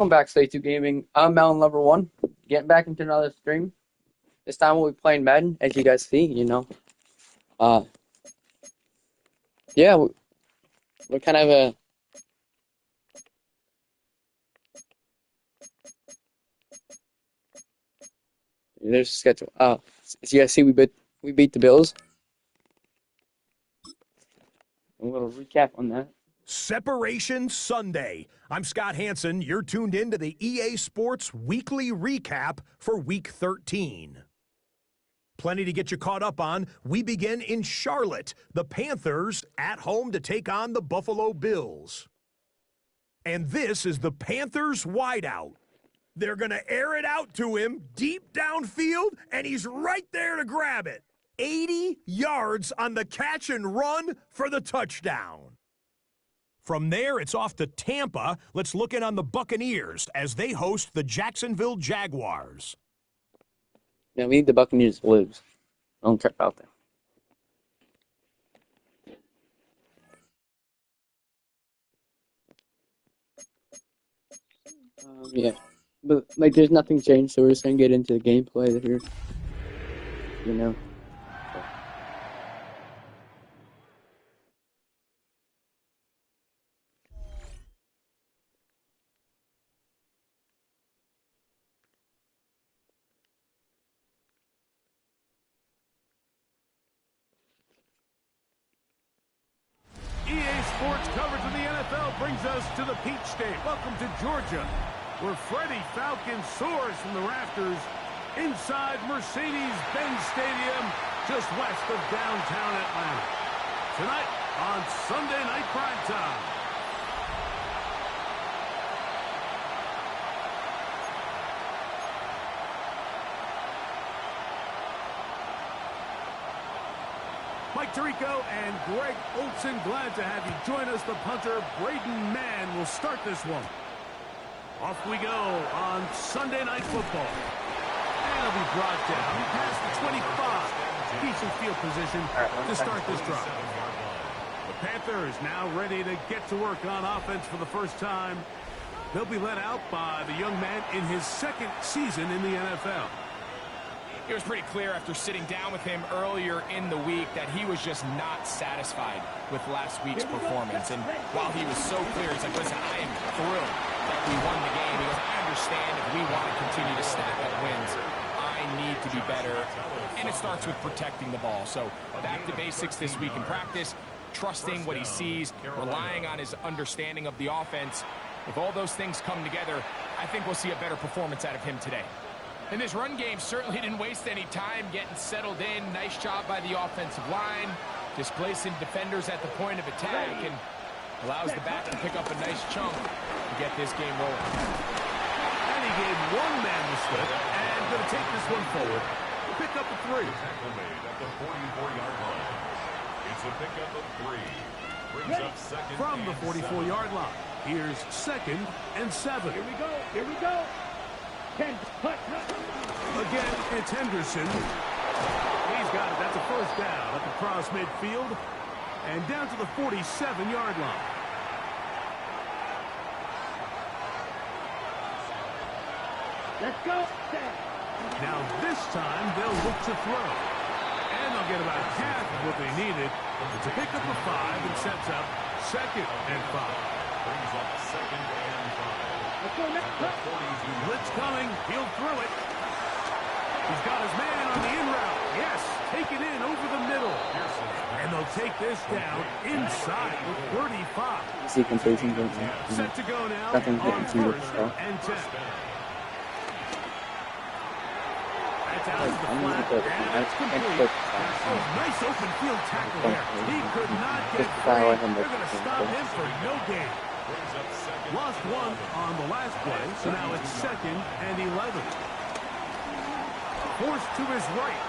Welcome back, Stay 2 Gaming. I'm Melon Lover 1, getting back into another stream. This time we'll be playing Madden, as you guys see, Uh, yeah, we're kind of there's a schedule. As you guys see, we beat the Bills. A little recap on that. Separation Sunday. I'm Scott Hansen. You're tuned in to the EA Sports Weekly Recap for Week 13. Plenty to get you caught up on. We begin in Charlotte. The Panthers at home to take on the Buffalo Bills. And this is the Panthers wideout. They're going to air it out to him deep downfield, and he's right there to grab it. 80 yards on the catch and run for the touchdown. From there, it's off to Tampa. Let's look in on the Buccaneers as they host the Jacksonville Jaguars. Yeah, we need the Buccaneers to lose. Don't care about them. Yeah, but there's nothing changed, so we're just gonna get into the gameplay here. EA Sports coverage of the NFL brings us to the Peach State. Welcome to Georgia, where Freddie Falcon soars from the rafters inside Mercedes-Benz Stadium, just west of downtown Atlanta. Tonight on Sunday Night Primetime. Mike Tirico and Greg Olson, glad to have you join us. The punter, Braden Mann, will start this one. Off we go on Sunday Night Football. And it'll be brought down past the 25. Decent field position to start this drive. The Panthers now ready to get to work on offense for the first time. They'll be led out by the young man in his second season in the NFL. It was pretty clear after sitting down with him earlier in the week that he was just not satisfied with last week's performance. And while he was so clear, he's like, listen, I am thrilled that we won the game. He goes, I understand if we want to continue to stack up wins, I need to be better. And it starts with protecting the ball. So back to basics this week in practice, trusting what he sees, relying on his understanding of the offense. If all those things come together, I think we'll see a better performance out of him today. And this run game certainly didn't waste any time getting settled in. Nice job by the offensive line, displacing defenders at the point of attack, and allows the back to pick up a nice chunk to get this game rolling. And he gave one man the slip, and going to take this one forward. Pick up a 3. Tackle made at the 44-yard line. It's a pickup of 3. Brings up second from the 44-yard line. Here's 2nd and 7. Here we go. Here we go. Again, it's Henderson. He's got it. That's a first down at the cross midfield and down to the 47-yard line. Let's go. Now this time they'll look to throw. And they'll get about half of what they needed. It's a pickup of 5 and sets up 2nd and 5. Brings up 2nd and 5. Blitz coming. He'll throw it. He's got his man on the in route. Yes, take it in over the middle. And they'll take this down inside the 35. See completion. Set to go now Nothing on to 1st and 10. That's out to the flat, and that's complete. Nice open field tackle there. He could not get free. They're going to stop him for no gain. Lost one on the last play, so now it's 2nd and 11. Forced to his right.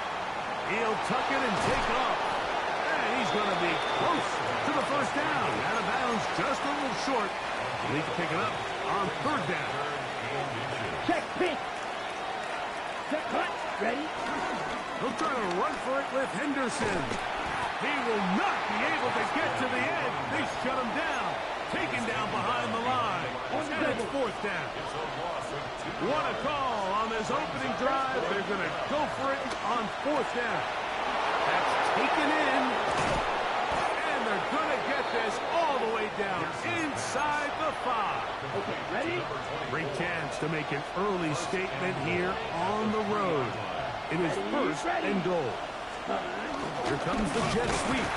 He'll tuck it and take off. And he's going to be close to the first down. Out of bounds, just a little short. Need to pick it up on 3rd down. Check pitch. Check cut. Ready? He'll try to run for it with Henderson. He will not be able to get to the edge. They shut him down. taken down behind the line. And it's fourth down. What a call on this opening drive. They're going to go for it on fourth down. That's taken in. And they're going to get this all the way down inside the 5. Okay, ready? Great chance to make an early statement here on the road. It is first and goal. Here comes the jet sweep.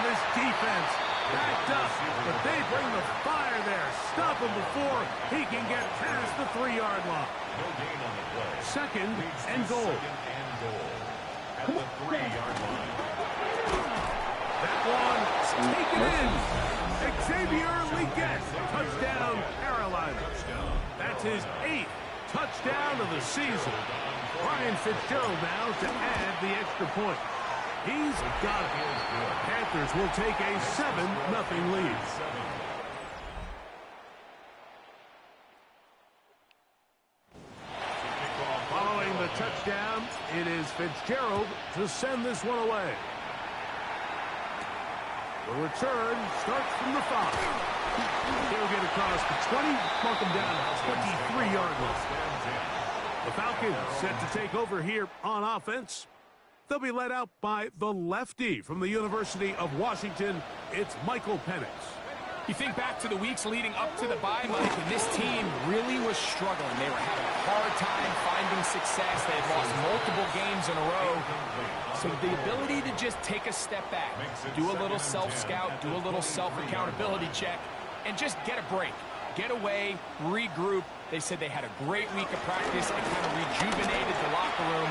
This defense backed up, but they bring the fire there. Stop him before he can get past the 3-yard line. No gain on the play. Second and goal. At the 3-yard line. That one taken in. Xavier Leggett, touchdown Carolina. That's his 8th touchdown of the season. Ryan Fitzgerald now to add the extra point. He's got it. Panthers will take a 7-0 lead. Following the touchdown, it is Fitzgerald to send this one away. The return starts from the 5. He'll get across the 20, mark him down at 23-yard line. The Falcons set to take over here on offense. They'll be led out by the lefty from the University of Washington. It's Michael Penix. You think back to the weeks leading up to the bye, Mike, and this team really was struggling. They were having a hard time finding success. They had lost multiple games in a row. So the ability to just take a step back, do a little self-scout, do a little self-accountability check, and just get a break. Get away, regroup. They said they had a great week of practice. It kind of rejuvenated the locker room.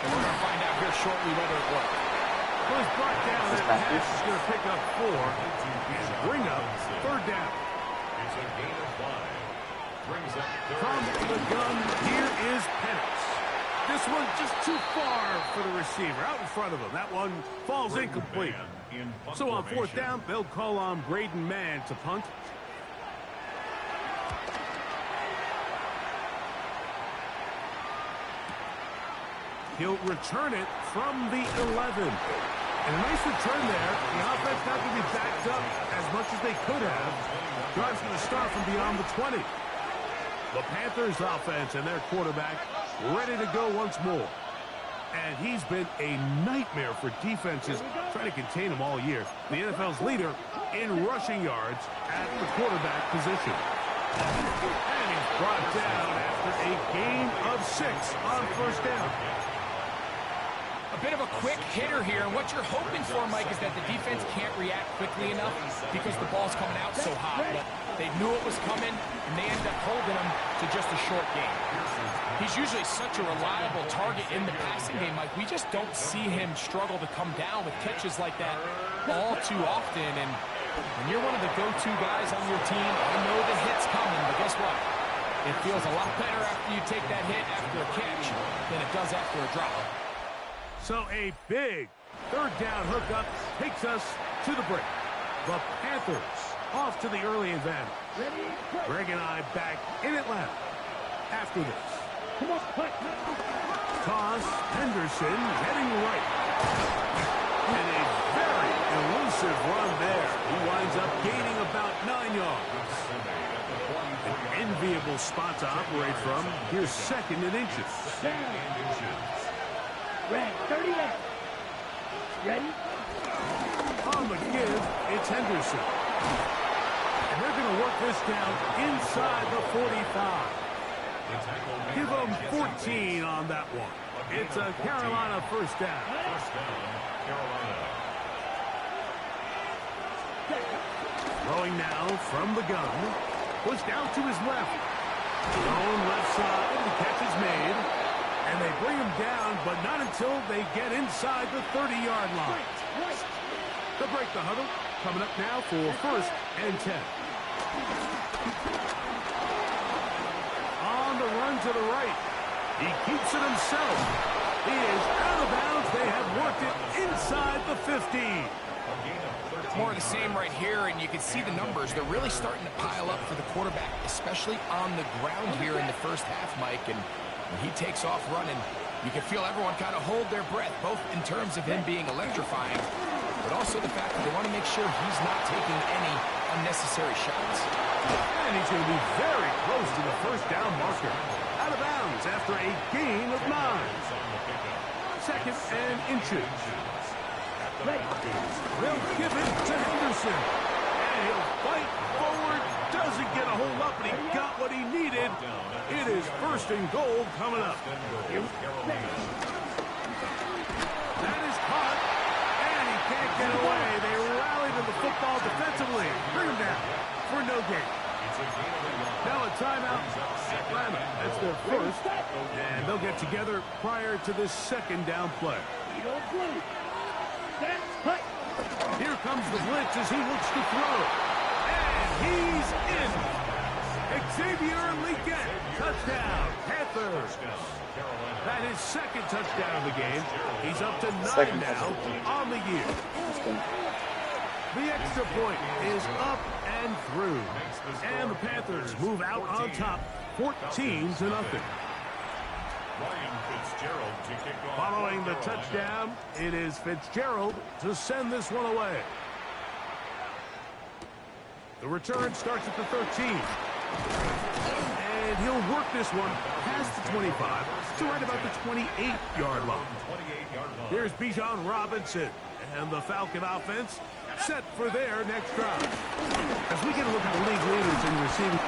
And we're going to find out here shortly whether it worked. Was brought down. That pass is going to pick up 4 and bring up third down. It's a gain of 5. Brings up From the gun, here is Penix. This one just too far for the receiver. Out in front of him. That one falls incomplete. So on fourth down, they'll call on Braden Mann to punt. He'll return it from the 11. And a nice return there. The offense not going to be backed up as much as they could have. Drive's going to start from beyond the 20. The Panthers offense and their quarterback ready to go once more. And he's been a nightmare for defenses trying to contain him all year. The NFL's leader in rushing yards at the quarterback position. And he's brought down after a gain of 6 on first down. A bit of a quick hitter here, and what you're hoping for, Mike, is that the defense can't react quickly enough because the ball's coming out so hot. But they knew it was coming, and they ended up holding him to just a short gain. He's usually such a reliable target in the passing game, Mike. We just don't see him struggle to come down with catches like that all too often. And when you're one of the go-to guys on your team, I know the hit's coming, but guess what? It feels a lot better after you take that hit after a catch than it does after a drop. So a big third down hookup takes us to the break. The Panthers off to the early advantage. Greg and I back in Atlanta after this. Come on, play. Toss, Henderson heading right. And a very elusive run there. He winds up gaining about 9 yards. An enviable spot to operate from. Here's second and inches. Red, 38. Ready? On the give, it's Henderson. And they're going to work this down inside the 45. Give them 14 on that one. It's a Carolina first down. Throwing now from the gun. Push down to his left. Thrown left side. The catch is made. And they bring him down, but not until they get inside the 30-yard line. They'll break the huddle. Coming up now for first and 10. On the run to the right. He keeps it himself. He is out of bounds. They have worked it inside the 15. More of the same right here, and you can see the numbers. They're really starting to pile up for the quarterback, especially on the ground here in the first half, Mike. And when he takes off running, you can feel everyone kind of hold their breath, both in terms of him being electrifying, but also the fact that they want to make sure he's not taking any unnecessary shots. And he's going to be very close to the first down marker. Out of bounds after a gain of 9. Second and inches. They'll give it to Henderson. And he'll fight forward. Doesn't get a hold up, but he got what he needed. It is first and goal coming up. That is caught. And he can't get away. They rally to the football defensively. Bring him down for no gain. Now a timeout. Atlanta. That's their first. And they'll get together prior to this second down play. Here comes the blitz as he looks to throw. And he's in. Xavier Leggett. Touchdown. Panthers. That is second touchdown of the game. He's up to 9 now on the year. The extra point is up and through. And the Panthers move out on top 14-0. Following the touchdown, it is Fitzgerald to send this one away. The return starts at the 13. And he'll work this one past the 25 to right about the 28-yard line. Here's Bijan Robinson and the Falcon offense set for their next drive. As we get a look at the league leaders in receiving,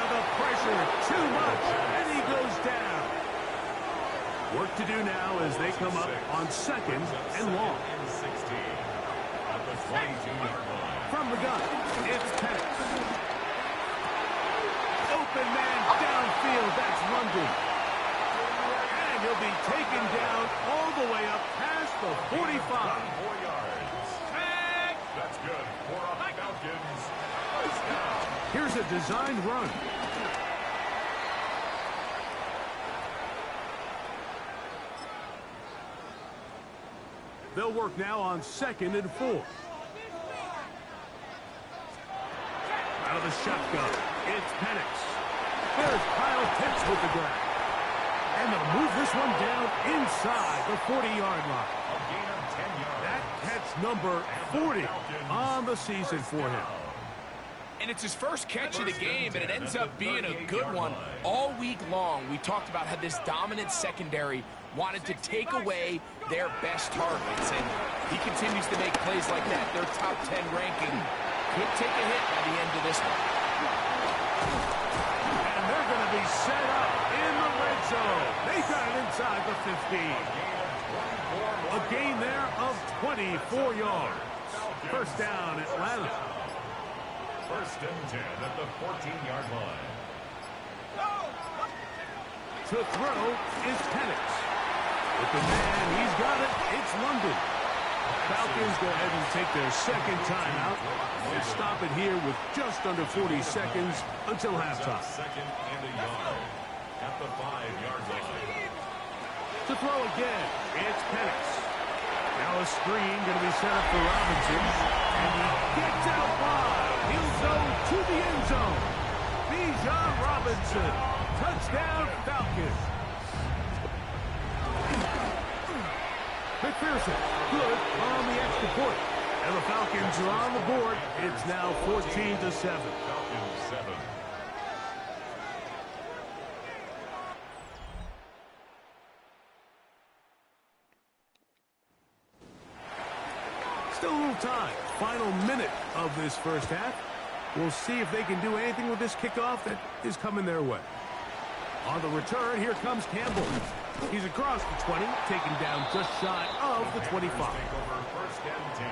the pressure too much, and he goes down. Work to do now as they come up on second and long. From the gun, it's Penix. Open man downfield, that's London. And he'll be taken down all the way up past the 45. That's good. 4 on the Falcons. Here's a designed run. They'll work now on second and 4. Out of the shotgun, it's Penix. There's Kyle Pitts with the grab. And they'll move this one down inside the 40-yard line. That catch number 40 on the season for him. And it's his first catch of the game, and it ends up being a good one. All week long, we talked about how this dominant secondary wanted to take away their best targets, and he continues to make plays like that. Their top 10 ranking could take a hit by the end of this one. And they're going to be set up in the red zone. They got it inside the 15. A gain there of 24 yards. First down, Atlanta. First and 10 at the 14-yard line. To throw is Penix. With the man, he's got it. It's London. Falcons go ahead and take their second timeout. They stop it here with just under 40 seconds until halftime. Second and a yard at the 5-yard line. To throw again, it's Penix. Now a screen going to be set up for Robinson. And he gets out wide. He'll go to the end zone. Bijan Robinson. Touchdown, Falcons. McPherson, good on the extra point. And the Falcons are on the board. It's now 14-7. Falcons 7. Still a little time. Final minute of this first half. We'll see if they can do anything with this kickoff that is coming their way. On the return, here comes Campbell. He's across the 20, taken down just shy of the 25. Take over first and 10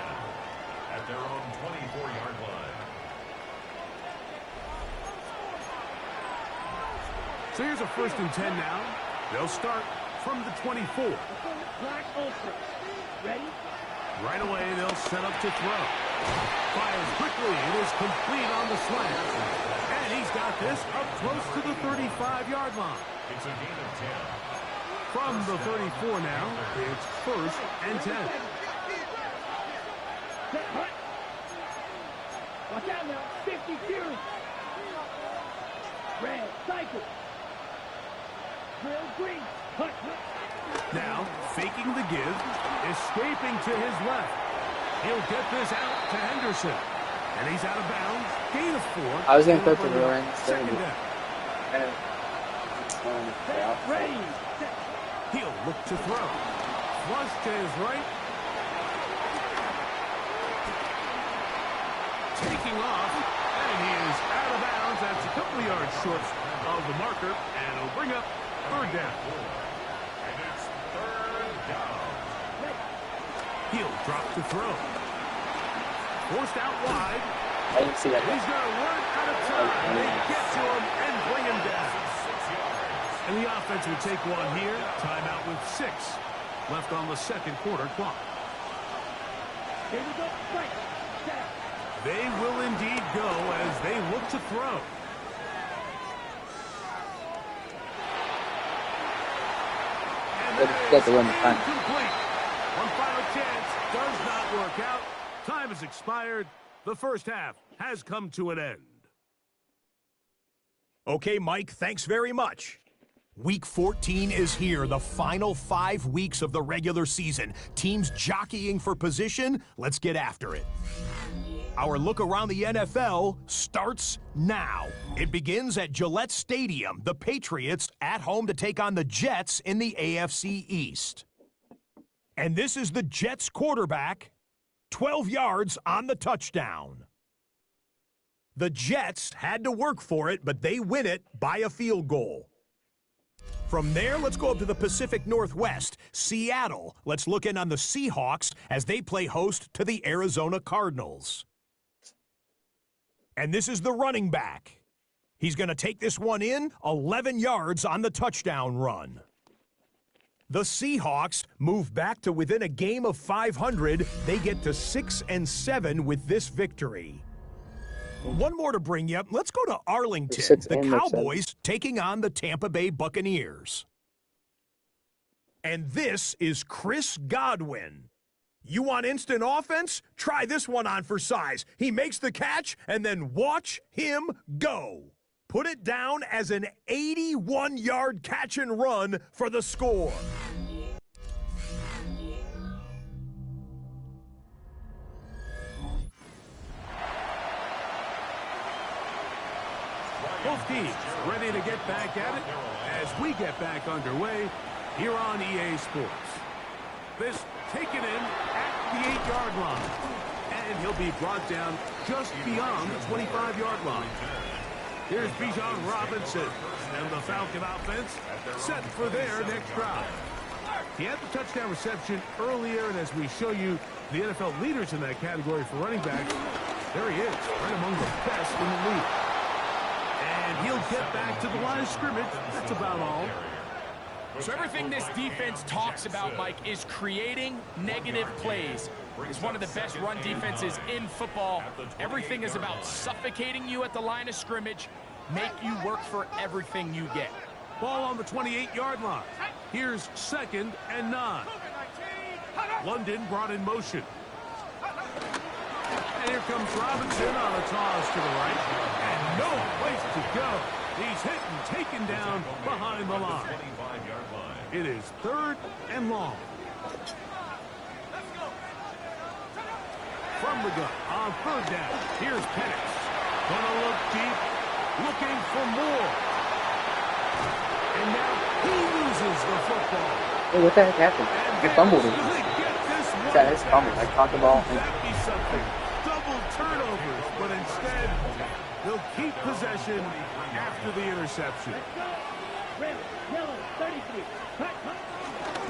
at their own 24-yard line. So here's a first and 10 now. They'll start from the 24. Ready? Right away, they'll set up to throw. Fires quickly. It is complete on the slant. And he's got this up close to the 35-yard line. It's a gain of 10. From the 34 now, it's first and 10. Watch out now. 50 series. Red, cycle. Drill green. Cut. Now, faking the give, escaping to his left. He'll get this out to Henderson. And he's out of bounds. Gain of 4. I was going to It'll throw to bring the up end. second down. Ready. He'll look to throw. Flush to his right. Taking off. And he is out of bounds. That's a couple of yards short of the marker. And it'll bring up third down. And it's third down. He'll drop to throw. Forced out wide. I didn't see that. He's going to run out of time. They get to him and bring him down. And the offense will take one here. Timeout with 6 left on the second quarter clock. Here we go. Right. Set. They will indeed go as they look to throw. And Get the win. complete. One final chance. Does not work out. Time has expired. The first half has come to an end. Okay, Mike, thanks very much. Week 14 is here, the final 5 weeks of the regular season. Teams jockeying for position. Let's get after it. Our look around the NFL starts now. It begins at Gillette Stadium. The Patriots at home to take on the Jets in the AFC East. And this is the Jets quarterback, 12 yards on the touchdown. The Jets had to work for it, but they win it by a field goal. From there, let's go up to the Pacific Northwest, Seattle. Let's look in on the Seahawks as they play host to the Arizona Cardinals. And this is the running back. He's going to take this one in, 11 yards on the touchdown run. The Seahawks move back to within a game of 500. They get to 6-7 with this victory. One more to bring you up. Let's go to Arlington. The Cowboys taking on the Tampa Bay Buccaneers. And this is Chris Godwin. You want instant offense? Try this one on for size. He makes the catch, and then watch him go. Put it down as an 81-yard catch and run for the score. Both teams ready to get back at it as we get back underway here on EA Sports. This taken in at the 8-yard line. And he'll be brought down just beyond the 25-yard line. Here's Bijan Robinson and the Falcon offense set for their next drive. He had the touchdown reception earlier, and as we show you the NFL leaders in that category for running backs, there he is, right among the best in the league. And he'll get back to the line of scrimmage. That's about all. So everything this defense talks about, Mike, is creating negative plays. It's one of the best run defenses in football. Everything is about suffocating you at the line of scrimmage, make you work for everything you get. Ball on the 28-yard line. Here's 2nd and 9. London brought in motion. And here comes Robinson on a toss to the right. And no place to go. He's hit and taken down behind the line. It is 3rd and long. From the gun on 3rd down. Here's Penix. Gonna look deep, looking for more. And now he loses the football. Hey, what the heck happened? He fumbled it. That is fumble. I caught the ball. That'd be something. Double turnovers, but instead they'll keep possession after the interception. Red, yellow, 33.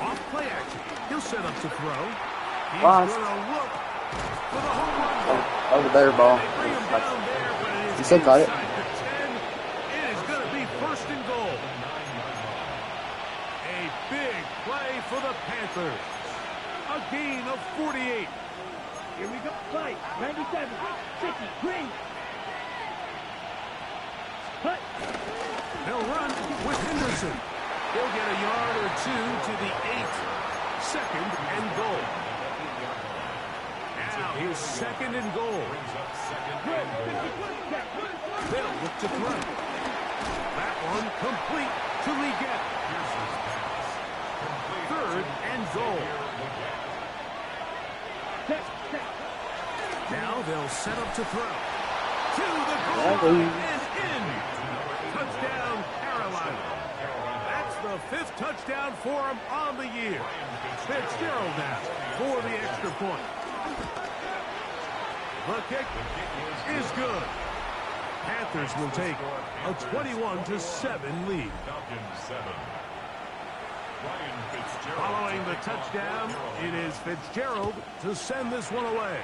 Off play action. He'll set up to throw. He's Lost. gonna look for the home run. That was a better ball. They bring him down there, but it is He still caught it. inside the 10. It is going to be 1st and goal. A big play for the Panthers. A gain of 48. Here we go. Fight. 97. 60. Green. Cut. They'll run with Henderson. He'll get a yard or 2 to the 8. 2nd and goal. Now here's 2nd and goal. They'll look to throw. That one complete to Leggett. 3rd and goal. He'll set up to throw. To the goal line and in. Touchdown, Carolina. That's the 5th touchdown for him on the year. Fitzgerald now for the extra point. The kick is good. Panthers will take a 21-7 lead. Following the touchdown, it is Fitzgerald to send this one away.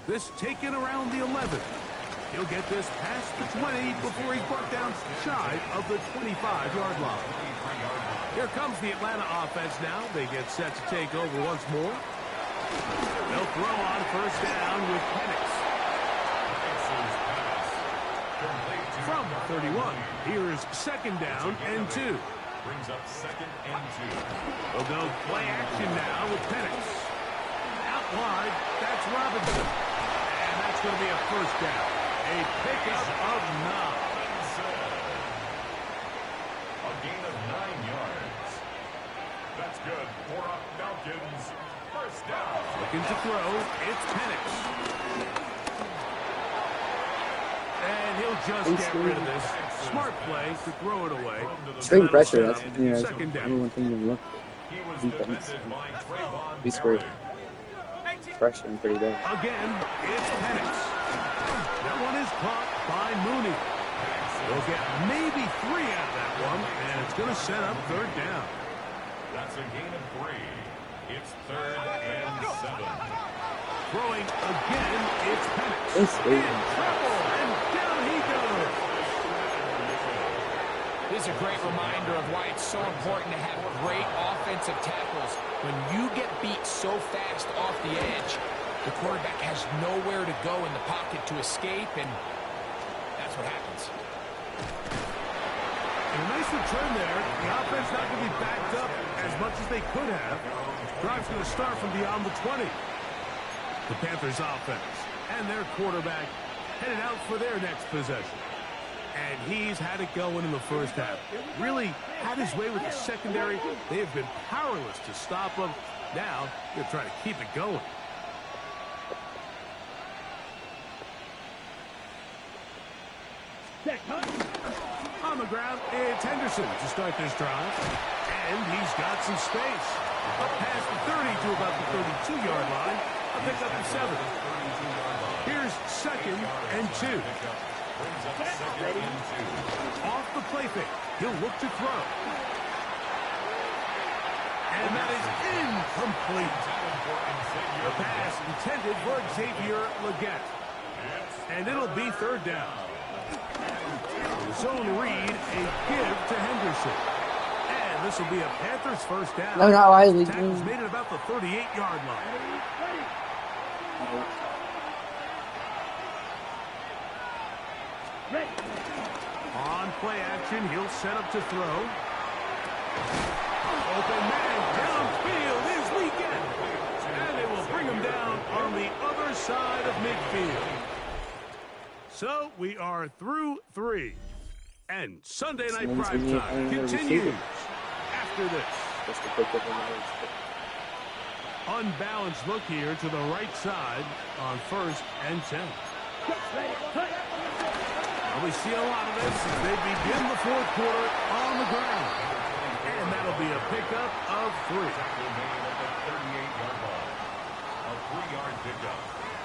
This taken around the 11. He'll get this past the 20 before he's brought down shy of the 25-yard line. Here comes the Atlanta offense now. They get set to take over once more. They'll throw on first down with Penix. From the 31, here is second down and 2. Brings up 2nd and 2. They'll go play action now with Penix. Out wide, that's Robinson. And that's going to be a first down. A pickup of 9. A gain of 9 yards. That's good for a Falcons. First down. Looking to throw, it's Penix. And he'll just get rid of this. Smart play to throw it away. String pressure, that's Second down. everyone thing you look He was defense. defended by Trayvon Be squared. Penix. Pressure and pretty bad. Again, it's Penix. That one is caught by Mooney. They'll get maybe 3 out of that one, and it's going to set up third down. That's a gain of 3. It's 3rd and 7. Throwing again, it's Penix. This In is trouble, and down he goes. This is a great reminder of why it's so important to have great offensive tackles. When you get beat so fast off the edge, the quarterback has nowhere to go in the pocket to escape, and that's what happens. And a nice return there. The offense not going to be backed up as much as they could have. Drive's going to start from beyond the 20. The Panthers offense and their quarterback headed out for their next possession. And he's had it going in the first half. Really had his way with the secondary. They have been powerless to stop him. Now they're trying to keep it going. On the ground, it's Henderson to start this drive. And he's got some space. Up past the 30 to about the 32-yard line. A pickup of 7. Here's second and 2. Off the play fake. He'll look to throw. And that is incomplete. The pass intended for Xavier Legette. And it'll be third down. Zone read, a give to Henderson. And this will be a Panthers first down. No, not Riley. Tackles made it about the 38-yard line. On play action, he'll set up to throw. Open man downfield is weekend. And they will bring him down on the other side of midfield. So we are through 3. And Sunday Night Primetime continues after this. Unbalanced look here to the right side on 1st and 10. We see a lot of this as they begin the 4th quarter on the ground. And that'll be a pickup of 3. A 3-yard pickup.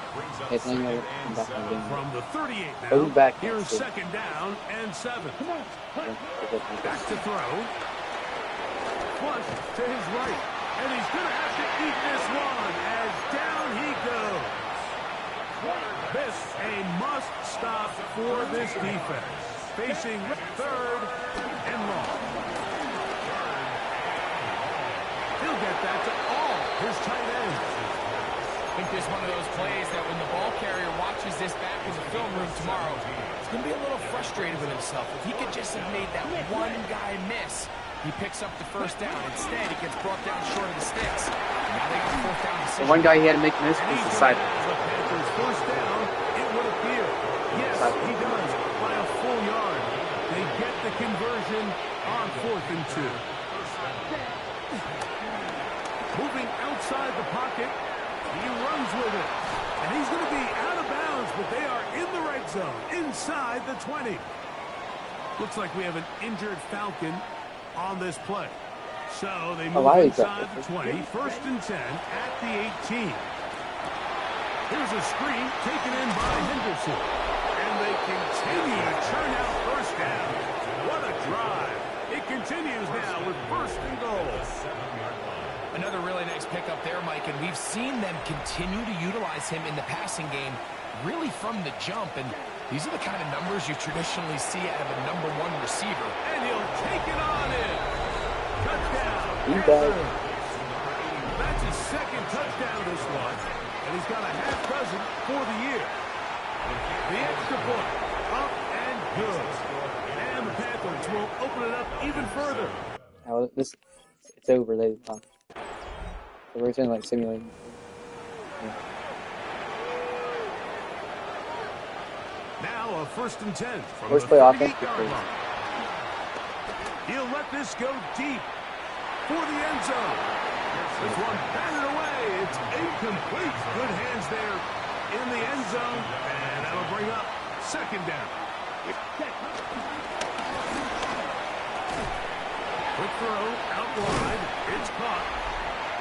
Brings up Hey, Daniel, 2nd I'm and back 7. on game. From the 38 now, Oh, back now, here's too. second down and 7. Back to throw. Flush to his right. And he's going to have to eat this one as down he goes. This a must-stop for this defense. Facing 3rd and long. He'll get that to all his tight ends. I think this is one of those plays that when the ball carrier watches this back in the film room tomorrow, he's going to be a little frustrated with himself. If he could just have made that one guy miss, he picks up the first down. Instead, he gets brought down short of the sticks. And now they got a 4th down The decision. one guy he had to make miss was the side. The Panthers first down, it would appear. Yes, he does, by a full yard. They get the conversion on 4th and 2. Moving outside the pocket, He runs with it. And he's going to be out of bounds, but they are in the red zone, inside the 20. Looks like we have an injured Falcon on this play. So they move inside the 20, 1st and 10 at the 18. Here's a screen taken in by Henderson. And they continue to churn out first down. What a drive. It continues now with 1st and goal. Another really nice pickup there, Mike, and we've seen them continue to utilize him in the passing game really from the jump, and these are the kind of numbers you traditionally see out of a #1 receiver. And he'll take it on in. Touchdown. That's his 2nd touchdown this one, and he's got a half dozen for the year. The extra point, up and good. And the Panthers will open it up even further. Oh, it's over. So we're saying like simulating. Yeah. Now a 1st and 10 from Let's the play offense. 38-yard line. He'll let this go deep for the end zone. This one batted away. It's incomplete. Good hands there in the end zone. And that'll bring up 2nd down. Quick throw, out wide. It's caught.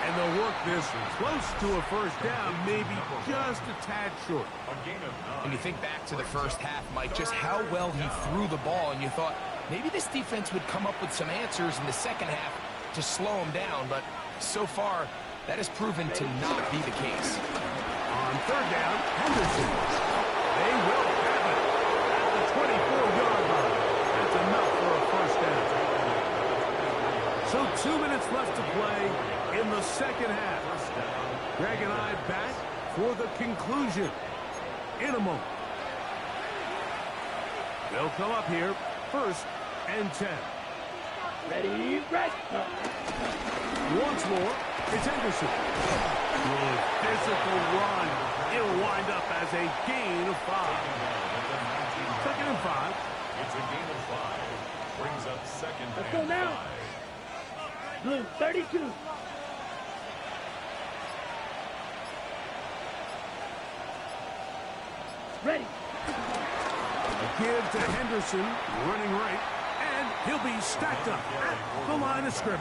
And they'll work this close to a 1st down, maybe just a tad short. And you think back to the first half, Mike, just how well he threw the ball, and you thought maybe this defense would come up with some answers in the second half to slow him down, but so far that has proven to not be the case. On 3rd down, Henderson. They will have it at the 24-yard line. That's enough for a 1st down. So 2 minutes left to play in the second half. Greg and I back for the conclusion in a moment. They'll come up here, 1st and 10. Ready, red. Once more, it's Henderson. Good physical run. It'll wind up as a gain of 5. 2nd and 5. It's a gain of 5. Brings up 2nd Let's go and now. 5. Blue, 32. Ready. A give to Henderson, running right, and he'll be stacked up at the line of scrimmage.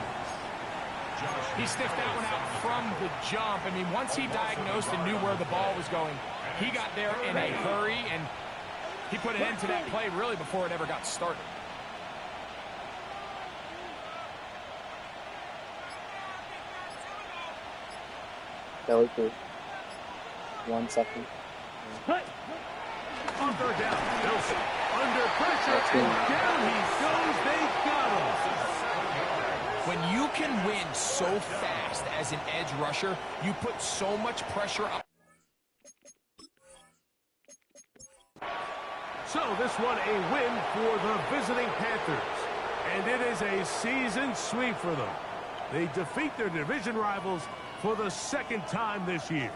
He sniffed that one out from the jump. I mean, once he diagnosed and knew where the ball was going, he got there in a hurry, and he put an end to that play really before it ever got started. That was for 1 second. Hut. On 3rd down, Wilson under pressure, and down he goes. They got him. When you can win so fast as an edge rusher, you put so much pressure up. So this one a win for the visiting Panthers. And it is a season sweep for them. They defeat their division rivals for the 2nd time this year.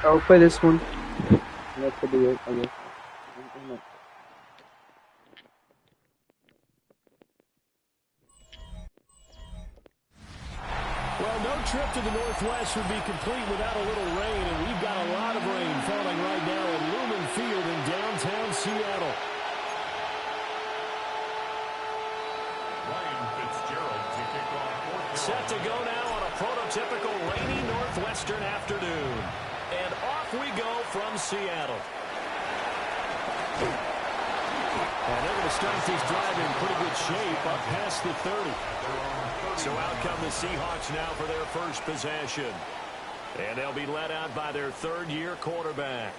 I'll play this one. That could be it, I guess. Well, no trip to the Northwest would be complete without a little rain, and we've got a lot of rain falling right now at Lumen Field in downtown Seattle. Ryan Fitzgerald to kick off fourth. Set to go now on a prototypical rainy northwestern afternoon. And off we go from Seattle. And they're going to start this drive in pretty good shape up past the 30. So out come the Seahawks now for their first possession. And they'll be led out by their third-year quarterback.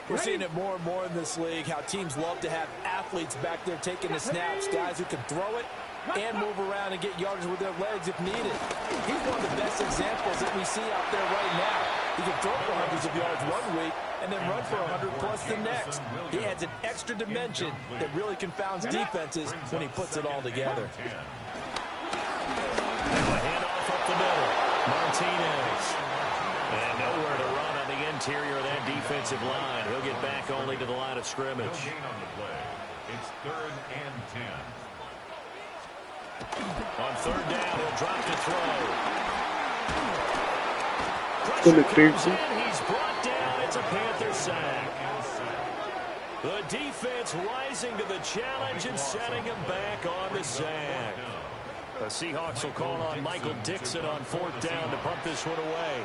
We're seeing it more and more in this league, how teams love to have athletes back there taking the snaps, guys who can throw it and move around and get yardage with their legs if needed. He's one of the best examples that we see out there right now. He can throw for hundreds of yards one week and then run for 100-plus the next. He adds an extra dimension that really confounds defenses when he puts it all together. Handoff up the middle. Martinez. And nowhere to run on the interior of that defensive line. He'll get back only to the line of scrimmage. No gain on the play. It's 3rd and 10. On 3rd down, he'll drop to throw. Good Pressure McPherson. comes in. He's brought down. It's a Panther sack. The defense rising to the challenge and setting him back on the sack. The Seahawks will call on Michael Dixon on 4th down to punt this one away.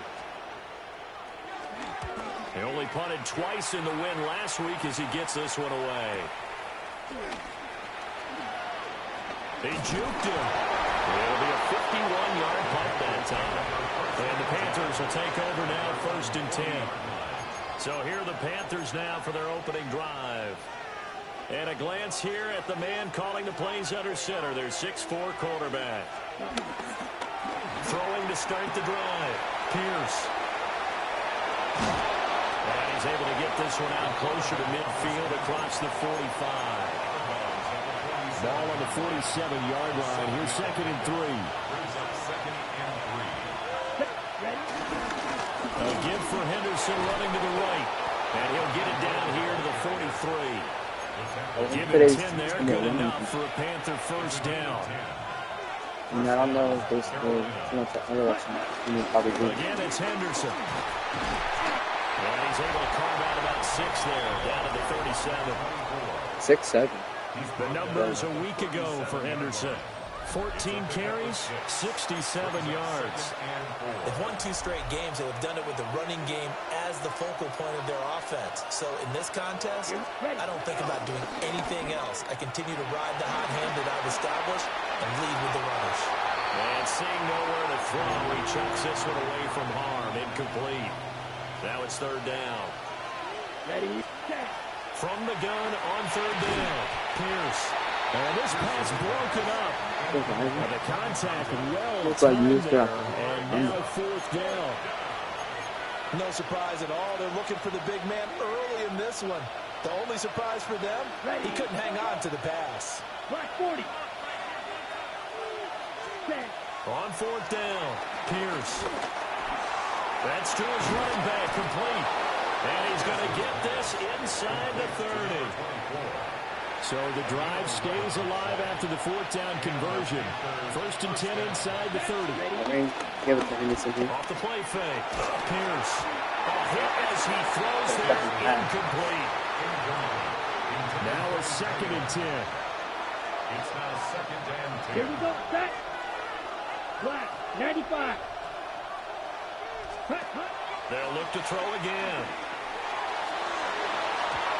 He only punted twice in the win last week as he gets this one away. They juked him. It'll be a 51-yard punt that time. And the Panthers will take over now 1st and 10. So here are the Panthers now for their opening drive. And a glance here at the man calling the plays under center, their 6'4 quarterback. Throwing to start the drive. Pierce. And he's able to get this one out closer to midfield across the 45. Ball on the 47-yard line. Here's 2nd and 3. A give for Henderson running to the right. And he'll get it down here to the 43. Give it 10 there. Good enough for a Panther 1st down. And I don't know if there's too much interesting. Probably do. Again, it's Henderson. And he's able to carve out about 6 there, down to the 37. 6, 7. The numbers a week ago for Henderson. 14 carries, 67 yards. They've won 2 straight games. They've done it with the running game as the focal point of their offense. So in this contest, I don't think about doing anything else. I continue to ride the hot hand that I've established and lead with the runners. And seeing nowhere to throw, he chucks this one away from harm. Incomplete. Now it's 3rd down. Ready, set. From the gun on 3rd down. Pierce. And this pass broken up. And the contact well Looks like timed used there. up. And now 4th down. No surprise at all. They're looking for the big man early in this one. The only surprise for them, he couldn't hang on to the pass. Black 40. Set. On 4th down, Pierce. That's to his running back, complete. And he's going to get this inside the 30. So the drive stays alive after the 4th down conversion. 1st and 10 inside the 30. Give it to Henderson here. Off the play fake. Pierce. A hit as he throws there, incomplete. Now a 2nd and 10. It's now 2nd and 10. Here we go, set. Black, 95. Hut, hut. They'll look to throw again.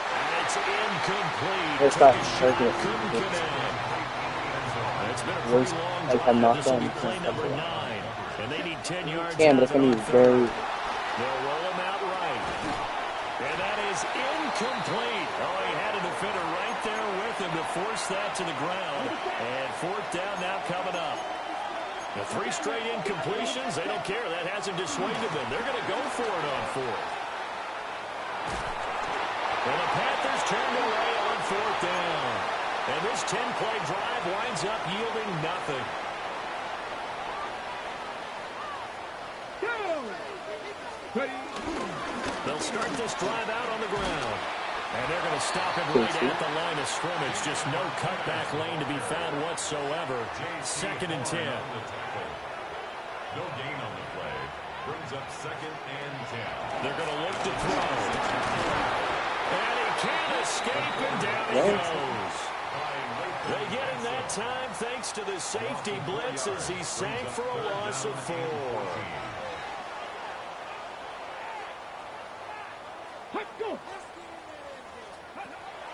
And it's incomplete. It's not Couldn't circuit. connect. It's been a Was pretty long like drive. I'm not This will be done. play number 9. And they need 10 yards. Yeah, but it's out going to on be third. very... They'll roll him out right. And that is incomplete. Oh, he had a defender right there with him to force that to the ground. And 4th down now coming up. The 3 straight incompletions, they don't care. That hasn't dissuaded them. They're going to go for it on 4th. And the Panthers turned away on 4th down. And this 10-play drive winds up yielding nothing. Go. Ready. They'll start this drive out on the ground. And they're going to stop it right at the line of scrimmage. Just no cutback lane to be found whatsoever. 2nd and 10. No gain on the play. Brings up 2nd and 10. They're going to look to throw. And he can't escape, and down he goes. They get him that time thanks to the safety blitz as he sank for a loss of 4.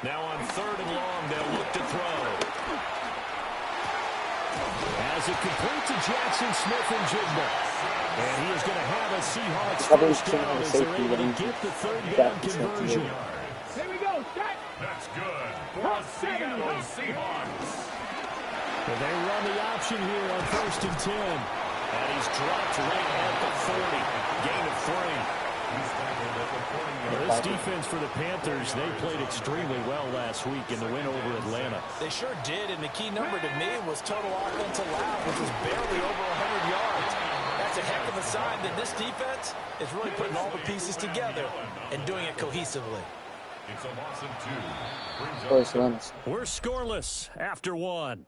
Now on 3rd and long, they'll look to throw. As it complete to Jackson Smith-Njigba. And he is going to have a Seahawks first down as they're able to get the 3rd down conversion. Here we go, set. That's good for the Seattle Seahawks. And they run the option here on 1st and 10. And he's dropped right at the 40. Gain of 3. Well, this defense for the Panthers, they played extremely well last week in the win over Atlanta. They sure did, and the key number to me was total offense allowed, which was barely over 100 yards. That's a heck of a sign that this defense is really putting all the pieces together and doing it cohesively. It's a loss of 2. We're scoreless after 1.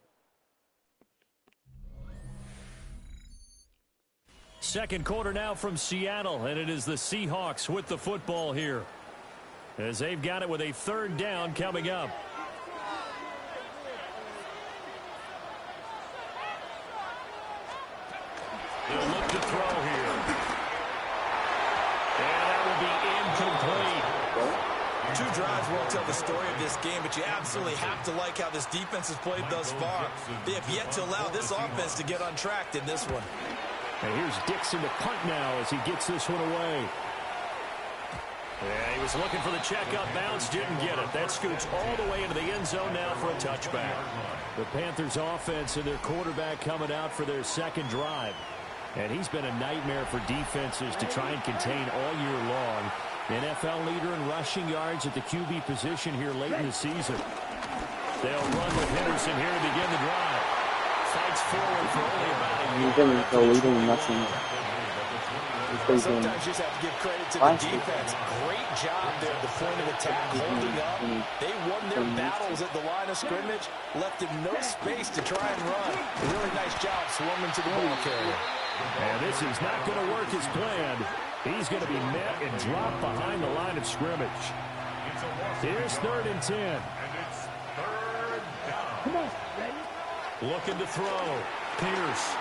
Second quarter now from Seattle, and it is the Seahawks with the football here as they've got it with a 3rd down coming up. They'll look to throw here. And that will be incomplete. 2 drives won't tell the story of this game, but you absolutely have to like how this defense has played thus far. They have yet to allow this offense to get untracked in this one. And here's Dixon to punt now as he gets this one away. Yeah, he was looking for the check-up bounce, didn't get it. That scoots all the way into the end zone now for a touchback. The Panthers offense and their quarterback coming out for their 2nd drive. And he's been a nightmare for defenses to try and contain all year long. NFL leader in rushing yards at the QB position here late in the season. They'll run with Henderson here to begin the drive. Fights forward for only about a yard. Sometimes you just have to give credit to the defense. Great job there at the point of attack, holding up. They won their battles at the line of scrimmage, left him no space to try and run. Really nice job swarming to the ball carrier. And this is not going to work as planned. He's going to be met and dropped behind the line of scrimmage. Here's 3rd and 10. And it's 3rd down. Come on, ready? Looking to throw. Pierce.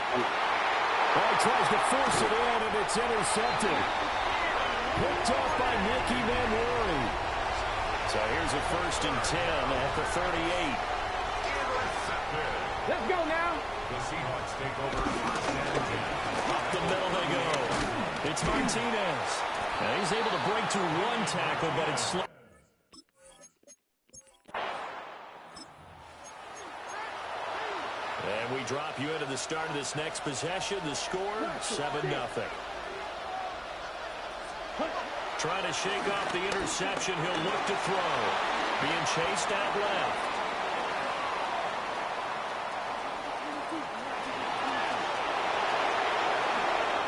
Oh, tries to force it in, and it's intercepted. Picked up by Nicky Manwari. So here's a 1st and 10 at the 38. Intercepted. Let's go now. The Seahawks take over 1st and 10. Up the middle they go. It's Martinez. Now he's able to break through 1 tackle, but it's slow. And we drop you into the start of this next possession. The score, 7-0. Trying to shake off the interception. He'll look to throw. Being chased out left.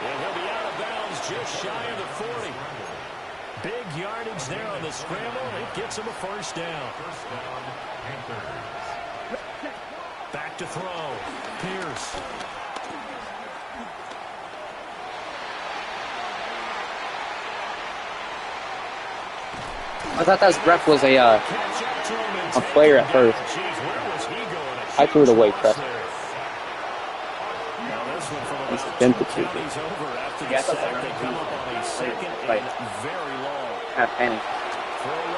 And he'll be out of bounds just shy of the 40. Big yardage there on the scramble. It gets him a 1st down. 1st down, Panthers. Back to throw. Pierce. I thought that ref was a player at first. I threw it away, Chris. It's identity. Yeah, I thought that right. Very long. Half penny.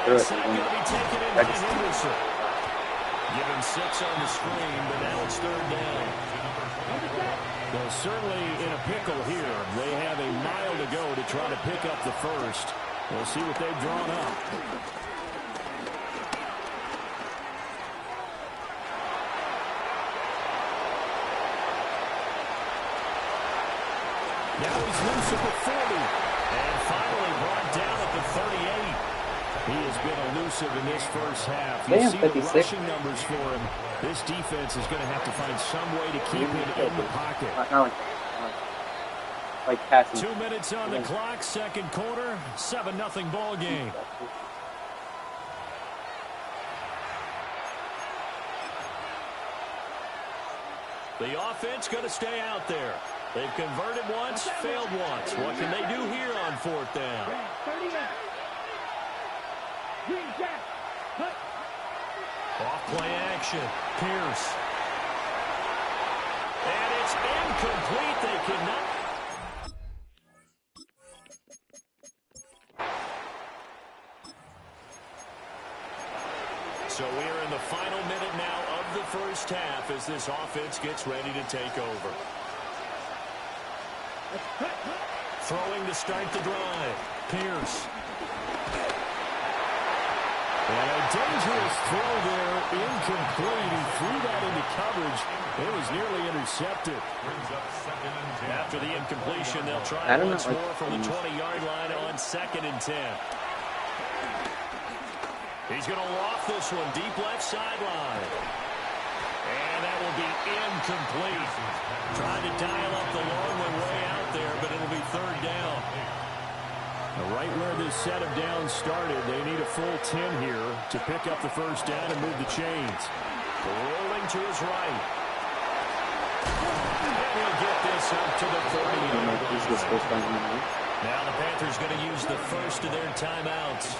Register. Give him 6 on the screen, but now it's 3rd down. Well, certainly in a pickle here. They have a mile to go to try to pick up the 1st. We'll see what they've drawn up. Now he's loose at the 40. And finally brought down at the 38. He has been elusive in this first half. You see the rushing numbers for him. This defense is going to have to find some way to keep him in the pocket. like passing. 2 minutes on the clock, second quarter, 7-0 ball game. The offense going to stay out there. They've converted once, failed once. What can they do here on fourth down? Off play action. Pierce. And it's incomplete. They cannot. So we're in the final minute now of the first half as this offense gets ready to take over. Throwing to start the drive. Pierce. And a dangerous throw there, incomplete. He threw that into coverage. It was nearly intercepted. After the incompletion, they'll try once more from the 20-yard line on 2nd and 10. He's going to loft this one deep left sideline. And that will be incomplete. Trying to dial up the long one way out there, but it'll be 3rd down. Right where this set of downs started, they need a full 10 here to pick up the first down and move the chains. Rolling to his right. And he'll get this up to the 30. Now the Panthers going to use the first of their timeouts,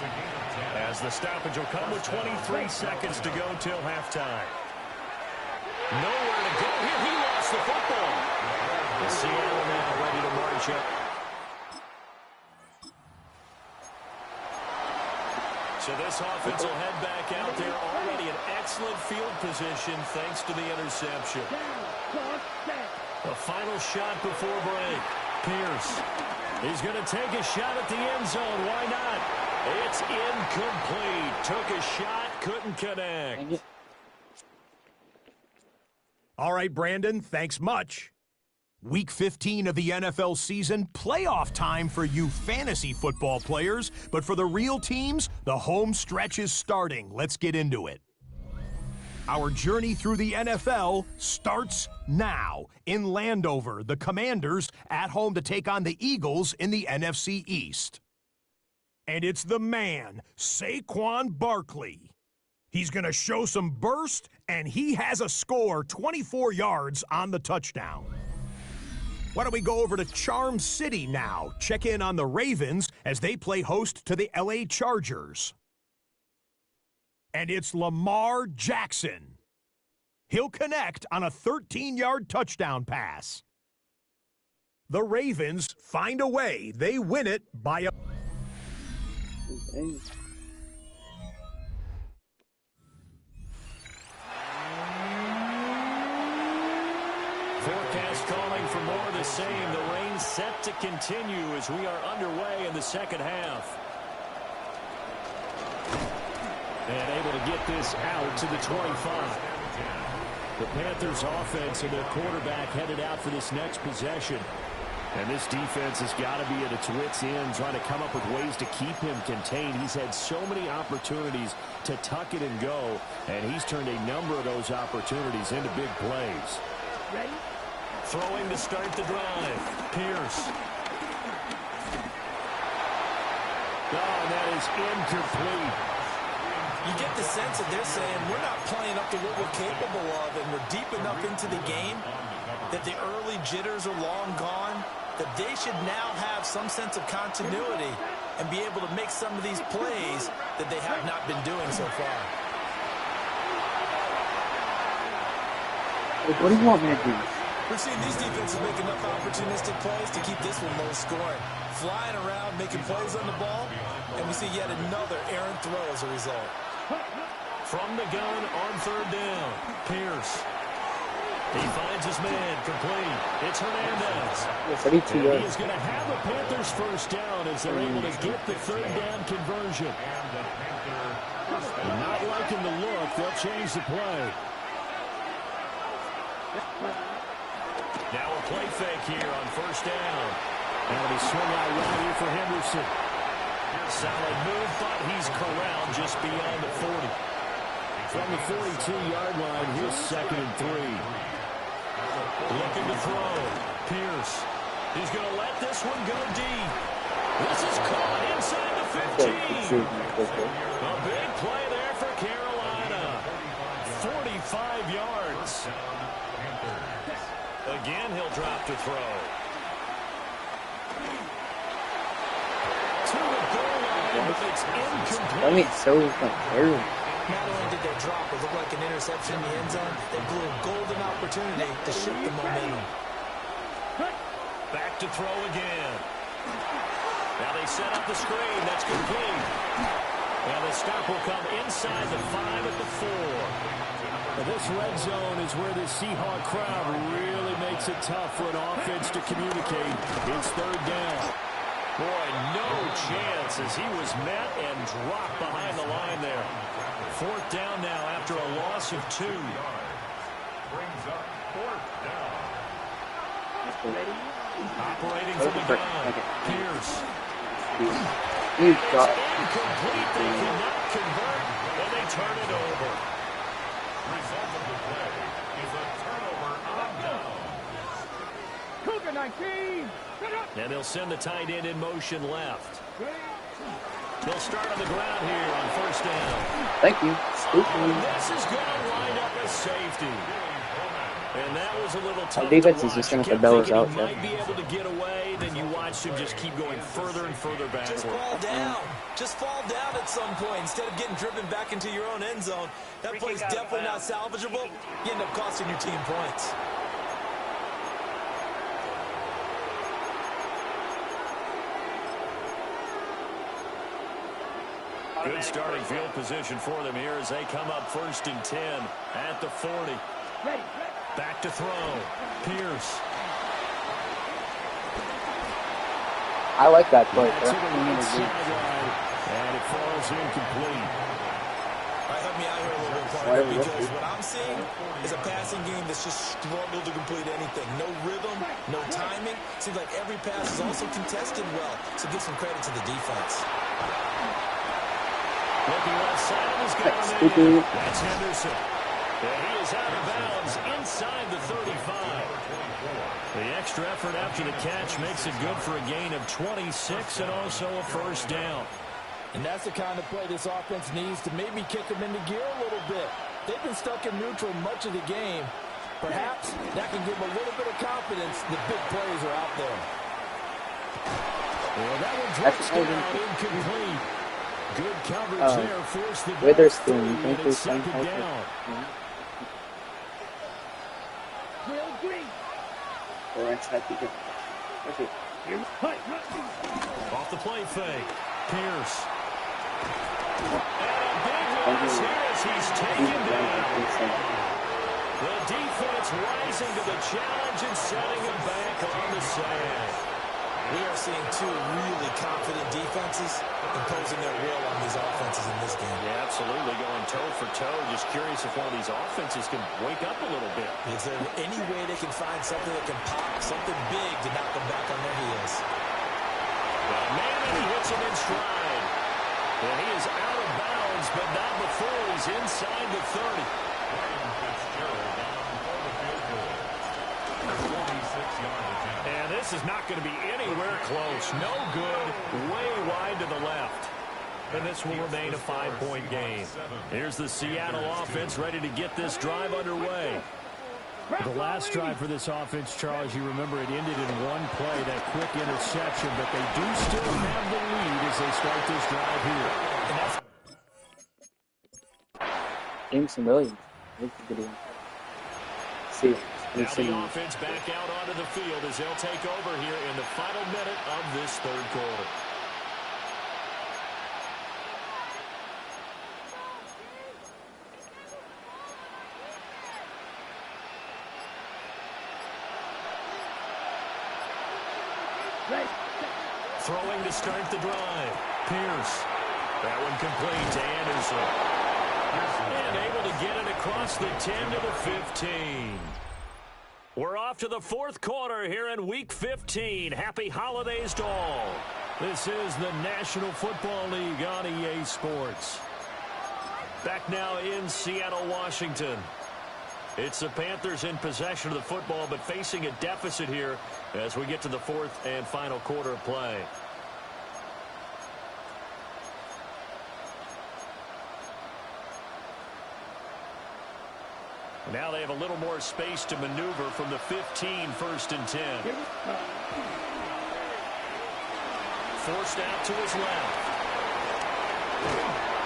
as the stoppage will come with 23 seconds to go till halftime. Nowhere to go here. He lost the football. The Seattle now ready to march up. So this offense will head back out there, already in excellent field position thanks to the interception. The final shot before break. Pierce. He's going to take a shot at the end zone. Why not? It's incomplete. Took a shot, couldn't connect. All right, Brandon, thanks much. Week 15 of the NFL season, playoff time for you fantasy football players. But for the real teams, the home stretch is starting. Let's get into it. Our journey through the NFL starts now. In Landover, the Commanders at home to take on the Eagles in the NFC East. And it's the man, Saquon Barkley. He's going to show some burst, and he has a score, 24 yards on the touchdown. Why don't we go over to Charm City now? Check in on the Ravens as they play host to the LA Chargers. And it's Lamar Jackson. He'll connect on a 13-yard touchdown pass. The Ravens find a way. They win it by a... Forecast calling for more of the same. The rain set to continue as we are underway in the second half. And able to get this out to the 25. The Panthers offense and their quarterback headed out for this next possession. And this defense has got to be at its wits' end, trying to come up with ways to keep him contained. He's had so many opportunities to tuck it and go, and he's turned a number of those opportunities into big plays. Ready? Throwing to start the drive. Pierce. Oh, and that is incomplete. You get the sense that they're saying we're not playing up to what we're capable of, and we're deep enough into the game that the early jitters are long gone, that they should now have some sense of continuity and be able to make some of these plays that they have not been doing so far. What do you want me to do? We're seeing these defenses make enough opportunistic plays to keep this one low scoring. Flying around, making plays on the ball, and we see yet another errant throw as a result. From the gun on third down. Pierce. He finds his man complete. It's Hernandez. 32 And yards. he is going to have the Panthers first down as they're able to get the third down conversion. Not liking the look. They'll change the play. Now a play fake here on first down. That'll be swung out right here for Henderson. Solid move, but he's corralled just beyond the 40. From the 42-yard line, here's 2nd and 3. Looking to throw. Pierce. He's going to let this one go deep. This is caught inside the 15. A big play there for Carolina. 45 yards. Again, he'll drop to throw. To the goal line, but it's incomplete. I mean, so terrible. Not only did they drop, it looked like an interception in the end zone, they blew a golden opportunity to shift the momentum. Back to throw again. Now they set up the screen. That's complete. And the stop will come inside the 5 at the 4. Now this red zone is where the Seahawk crowd really makes it tough for an offense to communicate. It's third down. Boy, no chance as he was met and dropped behind the line there. Fourth down now after a loss of 2. Brings up fourth down. Operating from the gun. Pierce. He's got Incomplete. They cannot convert, and they turn it over. Result of the play is a turnover on down. Cougar 19. And they'll send the tight end in motion left. They'll start on the ground here on first down. Thank you. This is going to wind up a safety. And that was a little tough. Defense to is just watch. going to bail us out. He might be able to get away, then you watch him just keep going further and further back. Just fall down. Just fall down at some point instead of getting driven back into your own end zone. That play's definitely not salvageable. You end up costing your team points. Good starting field position for them here as they come up first and 10 at the 40. Back to throw. Pierce. I like that play. To the right sideline, and it falls incomplete. All right, help me out here a little bit, partner, because what I'm seeing is a passing game that's just struggled to complete anything. No rhythm, no timing. Seems like every pass is also contested well, so give some credit to the defense. Looking left side, he's got him in. That's Henderson. And he is out of bounds inside the 35. The extra effort after the catch makes it good for a gain of 26 and also a first down. And that's the kind of play this offense needs to maybe kick them into gear a little bit. They've been stuck in neutral much of the game. Perhaps that can give them a little bit of confidence that big plays are out there. Well, that one drops down incomplete. Good coverage there. Force the ball Witherspoon, free, you think and it's there's second down. Off the play fake. Pierce. And a big loss here as he's taken down. The defense rising to the challenge and setting him back on the sand. We are seeing two really confident defenses imposing their will on these offenses in this game. Yeah, absolutely. Going toe for toe. Just curious if one of these offenses can wake up a little bit. Is there any way they can find something that can pop, something big to knock them back on their heels? Well, man, he hits him in stride. And he is out of bounds, but not before he's inside the 30. And this is not going to be anywhere close. No good. Way wide to the left. And this will remain a 5-point game. Here's the Seattle offense ready to get this drive underway. The last drive for this offense, Charles, you remember it ended in one play, that quick interception, but they do still have the lead as they start this drive here. James Williams. See. Now the offense back out onto the field as they'll take over here in the final minute of this third quarter. Throwing to start the drive. Pierce. That one complete to Anderson. And able to get it across the 10 to the 15. We're off to the fourth quarter here in Week 15. Happy holidays to all. This is the National Football League on EA Sports. Back now in Seattle, Washington. It's the Panthers in possession of the football, but facing a deficit here as we get to the fourth and final quarter of play. Now they have a little more space to maneuver from the 15, 1st and 10. Forced out to his left.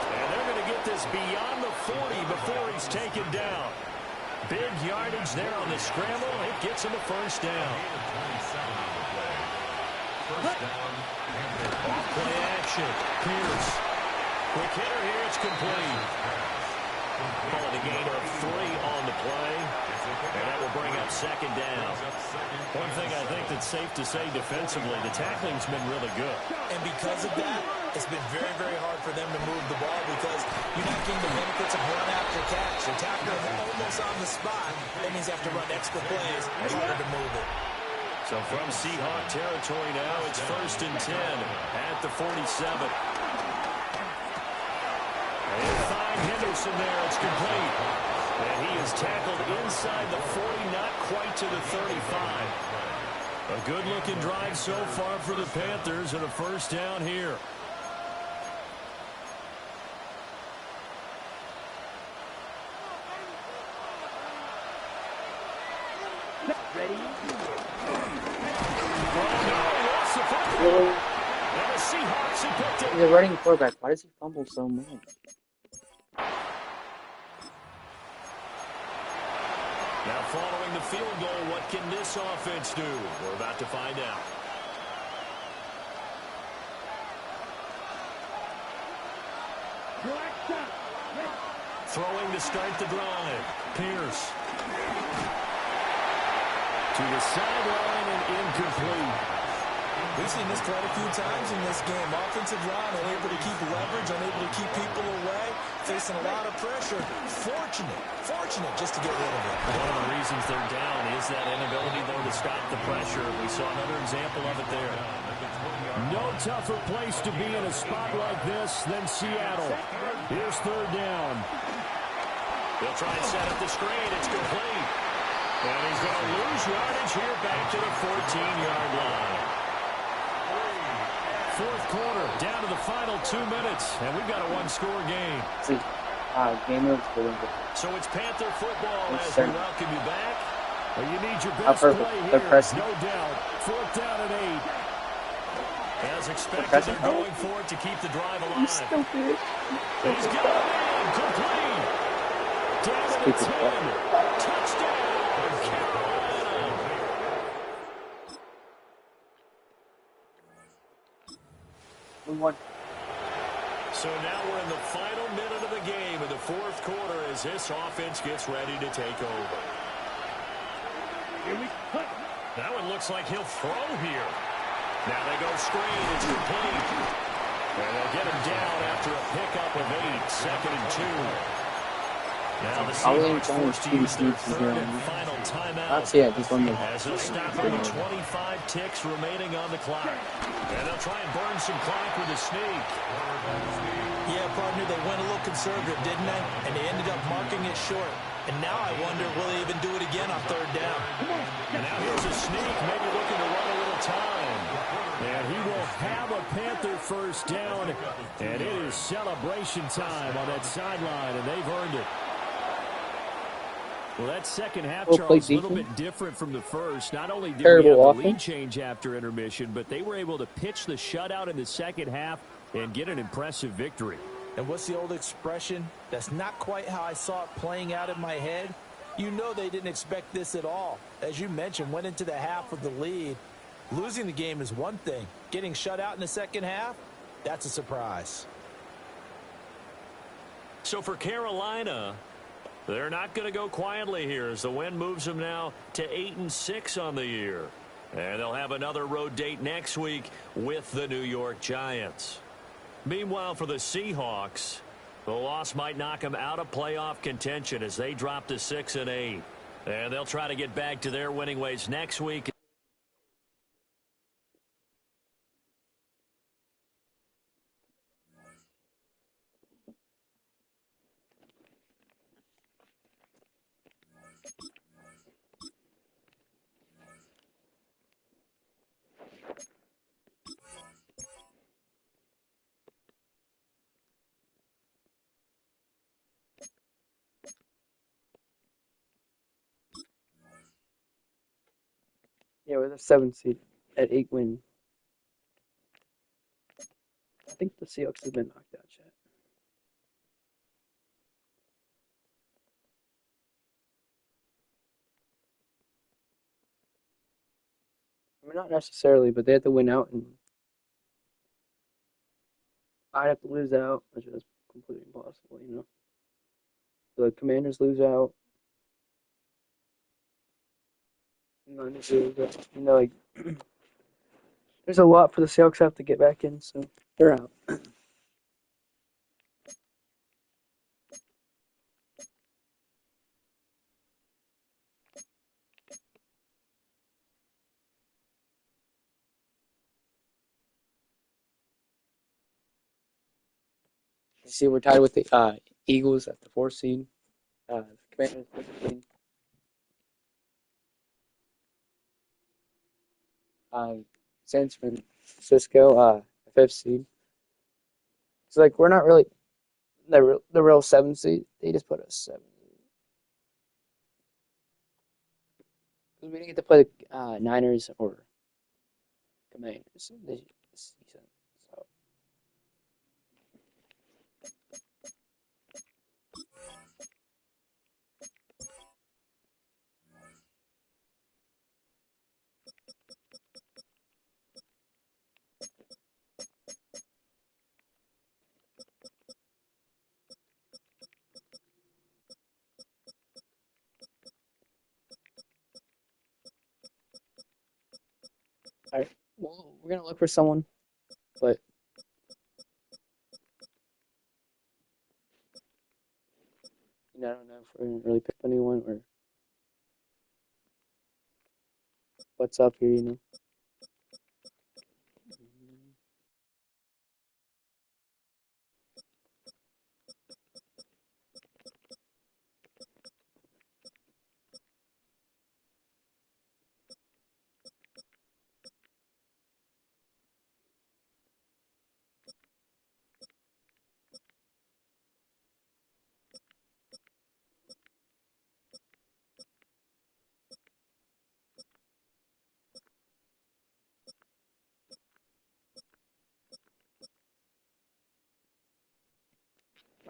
And they're going to get this beyond the 40 before he's taken down. Big yardage there on the scramble. It gets him a first down. Off-play action. Pierce. Quick hitter here. It's complete. Calling a gain of 3 on the play. And that will bring up 2nd down. One thing I think that's safe to say defensively, the tackling's been really good. And because of that, it's been very, very hard for them to move the ball because you're not getting the benefits of run after catch. You're tackling almost on the spot. That means you have to run extra plays in order to move it. So from Seahawk territory now, it's 1st and 10 at the 47. They find Henderson there. It's complete. And he is tackled inside the 40, not quite to the 35. A good-looking drive so far for the Panthers and a first down here. Ready? Really? And the Seahawks have picked it. He's a running quarterback. Why does he fumble so much? Now following the field goal, what can this offense do? We're about to find out. Throwing to start the drive. Pierce. To the sideline and incomplete. We've seen this quite a few times in this game. Offensive line unable to keep leverage, unable to keep people away, facing a lot of pressure. Fortunate just to get rid of it. One of the reasons they're down is that inability, though, to stop the pressure. We saw another example of it there. No tougher place to be in a spot like this than Seattle. Here's 3rd down. They'll try and set up the screen. It's complete. And he's going to lose yardage here back to the 14-yard line. 4th quarter, down to the final 2 minutes, and we've got a 1-score game. Game of the So it's Panther football as we welcome you back. You need your best perfect. play They're here, pressing. no doubt. 4th down and 8. As expected, they're going for it to keep the drive alive. He's stupid. He's got it in, complete. Down to the 10. Touchdown, Carolina. We won. So now we're in the final minute of the game in the 4th quarter as this offense gets ready to take over. That one looks like he'll throw here. Now they go screen. It's complete. And they'll get him down after a pickup of 8. 2nd and 2. Now the Seahawks forced to use their 3rd and final timeout. That's it. This one. As they'll stop with 25 ticks remaining on the clock. And they'll try and burn some clock with a sneak. Yeah, partner, they went a little conservative, didn't they? And they ended up marking it short. And now I wonder, will they even do it again on 3rd down? And now here's a sneak, maybe looking to run a little time. And he will have a Panther first down. And it is celebration time on that sideline, and they've earned it. Well, that second half, Charles, is a little bit different from the first. Not only did we have the lead change after intermission, but they were able to pitch the shutout in the second half and get an impressive victory. And what's the old expression? That's not quite how I saw it playing out in my head. You know they didn't expect this at all. As you mentioned, went into the half with the lead. Losing the game is one thing. Getting shut out in the second half, that's a surprise. So for Carolina, they're not going to go quietly here as the win moves them now to 8-6 on the year. And they'll have another road date next week with the New York Giants. Meanwhile, for the Seahawks, the loss might knock them out of playoff contention as they drop to 6-8. And they'll try to get back to their winning ways next week. Yeah, we're the 7th seed at 8 wins. I think the Seahawks have been knocked out yet. I mean, not necessarily, but they have to win out, and I'd have to lose out, which is completely impossible, you know. The Commanders lose out. Niners lose out. You know, like, there's a lot for the Seahawks have to get back in, so they're out. You see, we're tied with the Eagles at the 4th seed. The Commanders 5th seed. San Francisco, 5th seed. It's like we're not really the real 7th seed. They just put us 7. Because we didn't get to play the Niners or Commanders this season. So. All right. Well, we're gonna look for someone, but I don't know if we're gonna really pick anyone or what's up here.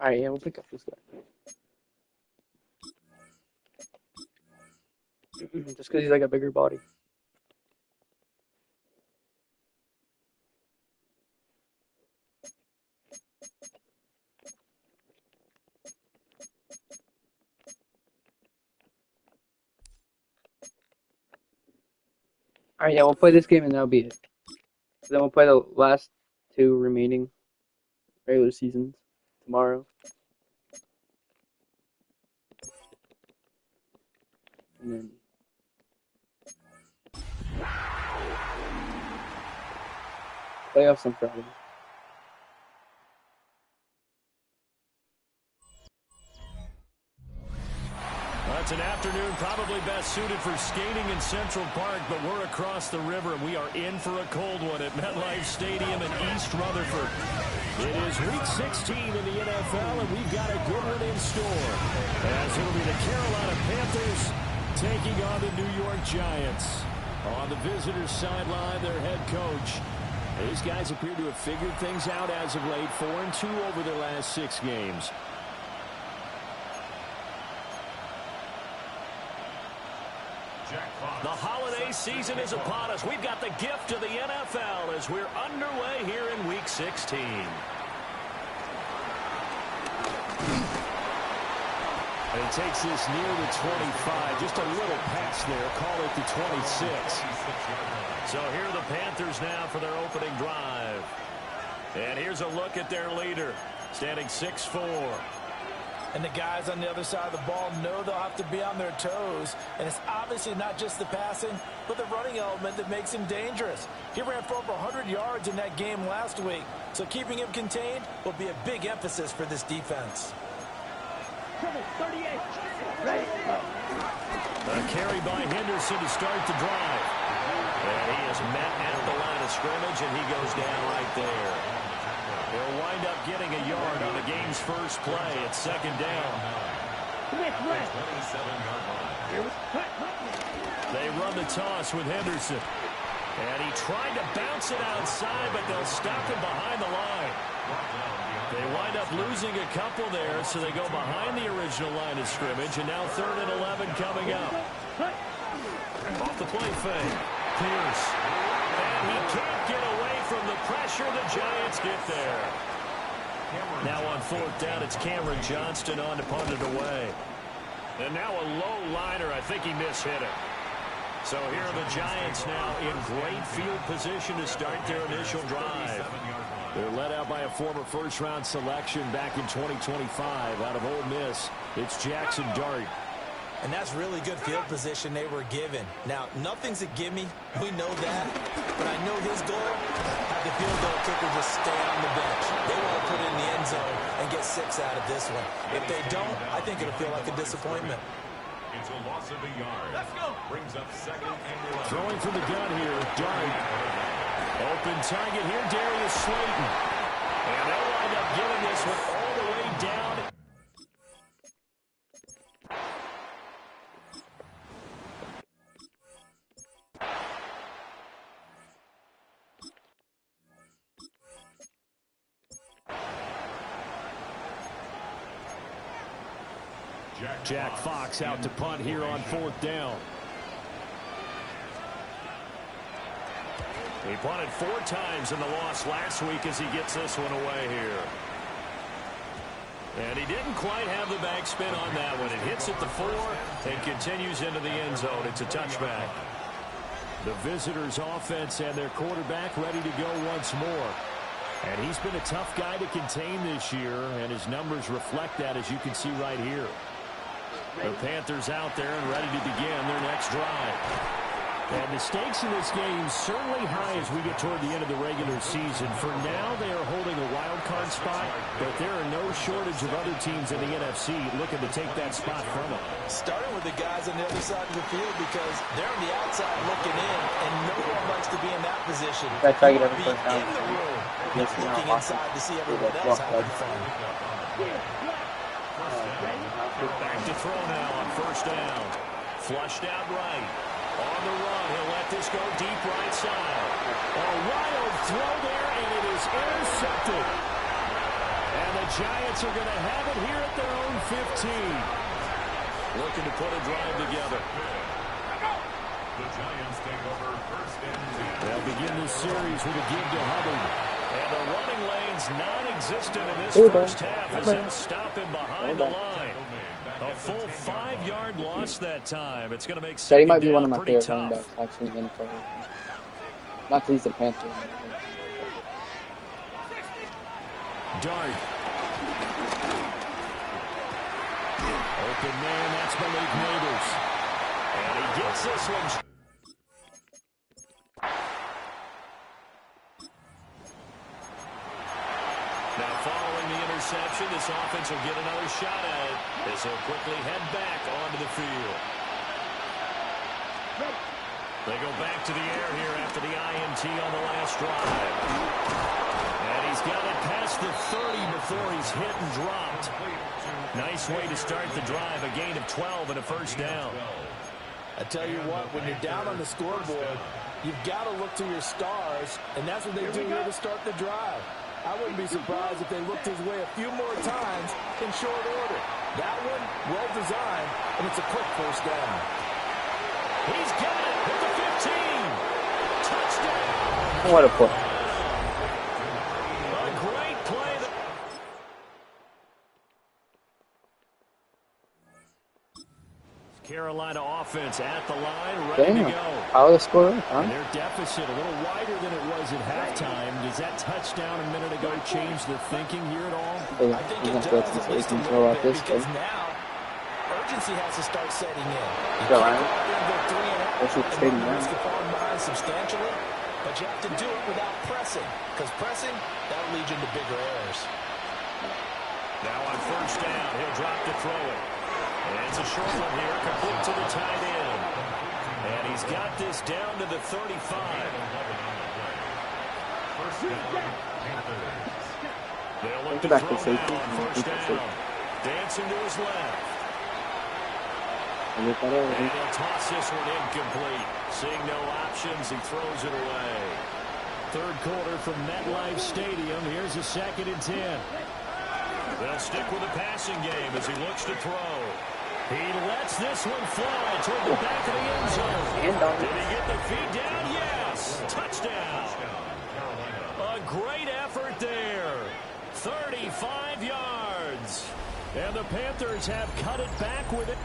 All right, yeah, we'll pick up this guy. Just because he's like a bigger body. All right, yeah, we'll play this game and that'll be it. Then we'll play the last 2 remaining regular seasons tomorrow. And then playoffs on Friday. It's an afternoon probably best suited for skating in Central Park, but we're across the river and we are in for a cold one at MetLife Stadium in East Rutherford. It is Week 16 in the NFL, and we've got a good one in store, as it'll be the Carolina Panthers taking on the New York Giants. On the visitors' sideline, their head coach. These guys appear to have figured things out as of late, 4-2 over their last 6 games. The holiday season is upon us. We've got the gift of the NFL as we're underway here in Week 16. And it takes this near the 25. Just a little pass there. Call it the 26. So here are the Panthers now for their opening drive. And here's a look at their leader, standing 6'4". And the guys on the other side of the ball know they'll have to be on their toes. And it's obviously not just the passing, but the running element that makes him dangerous. He ran for over 100 yards in that game last week. So keeping him contained will be a big emphasis for this defense. 38. Ready. A carry by Henderson to start the drive. And he is met at the line of scrimmage, and he goes down right there. He'll wind up getting a yard on the game's first play at 2nd down. Smith left. 27-yard line. They run the toss with Henderson. And he tried to bounce it outside, but they'll stop him behind the line. They wind up losing a couple there, so they go behind the original line of scrimmage, and now 3rd and 11 coming up. Off the play fake. Pierce. And he can't get away from the pressure. The Giants get there. Now on 4th down, it's Cameron Johnston on to punt it away. And now a low liner. I think he mishit it. So here are the Giants now in great field position to start their initial drive. They're led out by a former first-round selection back in 2025 out of Ole Miss. It's Jackson Dart. And that's really good field position they were given. Now, nothing's a gimme. We know that. But I know his goal, have the field goal kicker just stay on the bench. They want to put it in the end zone and get 6 out of this one. If they don't, I think it'll feel like a disappointment. It's a loss of a yard. Let's go. Brings up 2nd and 11. Throwing from the gun here, Dart. Open target here, Darius Slayton. And they'll wind up giving this one all the way down. Jack Fox out to punt here on 4th down. He punted 4 times in the loss last week as he gets this one away here. And he didn't quite have the backspin on that one. It hits at the 4 and continues into the end zone. It's a touchback. The visitors' offense and their quarterback ready to go once more. And he's been a tough guy to contain this year, and his numbers reflect that, as you can see right here. The Panthers out there and ready to begin their next drive. And the stakes in this game certainly high as we get toward the end of the regular season. For now, they are holding a wild card spot, but there are no shortage of other teams in the NFC looking to take that spot from them. Starting with the guys on the other side of the field because they're on the outside looking in, and no one likes to be in that position. I try to get You every wanna first be down. in the room, Yes, not looking now, inside to see everyone else having fun. Back to throw now on 1st down. Flushed out right. On the run, he'll let this go deep right side. A wild throw there, and it is intercepted. And the Giants are going to have it here at their own 15. Looking to put a drive together. The Giants take over 1st and 10. They'll begin this series with a give to Hubbard. And the running lane's non-existent in this first half as they'll stop him behind the line. A full 5-yard loss that time. It's going to make He might be one of my pretty favorite running tough. backs, actually, in the NFL. Not that he's a Panther. Dart. Open man, that's Malik Neighbors. And he gets this one. Now following the interception, this offense will get another shot at it as they'll quickly head back onto the field. They go back to the air here after the INT on the last drive. And he's got it past the 30 before he's hit and dropped. Nice way to start the drive, a gain of 12 and a 1st down. I tell you what, when you're down on the scoreboard, you've got to look to your stars, and that's what they do here to start the drive. I wouldn't be surprised if they looked his way a few more times in short order. That one, well designed, and it's a quick 1st down. He's got it at the 15. Touchdown. What a play. A great play. Carolina offense at the line, ready to go. How the score? Huh? And their deficit a little wider than it was at halftime. Does that touchdown a minute ago change the thinking here at all? I think it does, at least a little bit, because now urgency has to start setting in. You can't go out there and go 3 and out and run the risk of falling behind substantially, but you have to do it without pressing, because pressing, that'll lead you into bigger errors. Now on 1st down, he'll drop to throw it. And it's a short one here, complete to the tight end. And he's got this down to the 35. They'll look to throw now on 1st down. Dancing to his left. And he'll toss this one incomplete. Seeing no options, he throws it away. Third quarter from MetLife Stadium. Here's a 2nd and 10. They'll stick with the passing game as he looks to throw. He lets this one fly toward the back of the end zone. Did he get the feed down? Yes. Touchdown. A great effort there. 35 yards. And the Panthers have cut it back with it.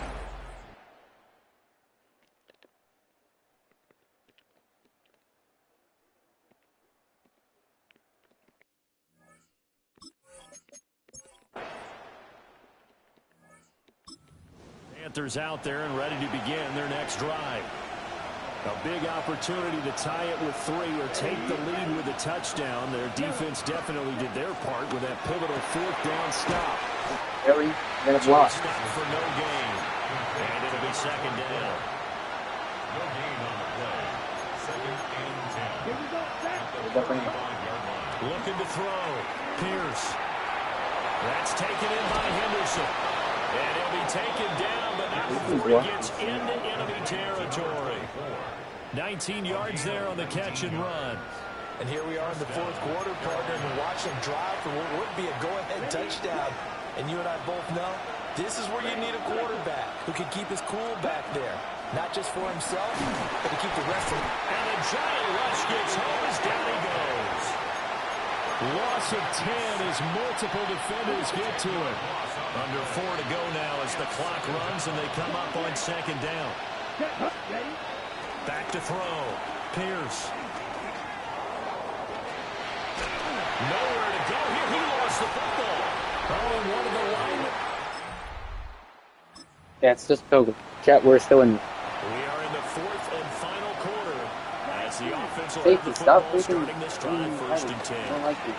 Panthers out there and ready to begin their next drive. A big opportunity to tie it with 3 or take the lead with a touchdown. Their defense definitely did their part with that pivotal 4th down stop. Stop for no gain. And it'll be 2nd down. No gain on the play. 2nd and 10. Here we go, At the 35-yard line. Looking to throw. Pierce. That's taken in by Henderson. And he'll be taken down, but not before he gets into enemy territory. 19 yards there on the catch and run. And here we are in the 4th quarter, partner, and watch him drive for what would be a go-ahead touchdown. And you and I both know this is where you need a quarterback who can keep his cool back there. Not just for himself, but to keep the rest of them. And a giant rush gets home as down he goes. Loss of 10 as multiple defenders get to it. Under 4 to go now as the clock runs and they come up on 2nd down. Back to throw. Pierce. Nowhere to go here. He lost the football. Oh, and one of the linemen. Yeah, it's just so chat. We're still in. We are in the 4th and final quarter as the offense will have Safety, the stop football freaking. starting this drive 1st and 10. I don't like you.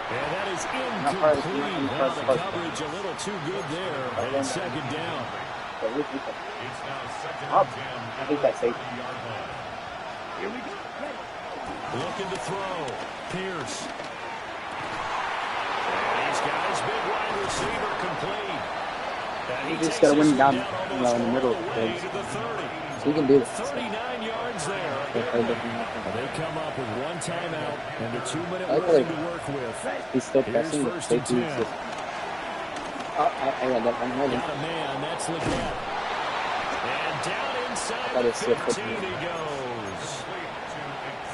And that is Not part of incomplete. the- Well, the coverage a little too good there. And it's 2nd down. It's now 2nd Up. and 10. I think that's safe. 30-yard line. Here we go. Looking to throw. Pierce. And he's got his big wide receiver complete. And He he just takes gotta win this down, one down in the almost middle all of the the way field. to the 30. So he can do this. 39 yards there. And they come up with 1 timeout and a 2-minute I like warning the- to work with. He's still Here's pressing. The 1st and safety 10. is just. Oh, I got that one ready. Got a man, that's Leggett. And down inside That the is so 15 quick. he goes.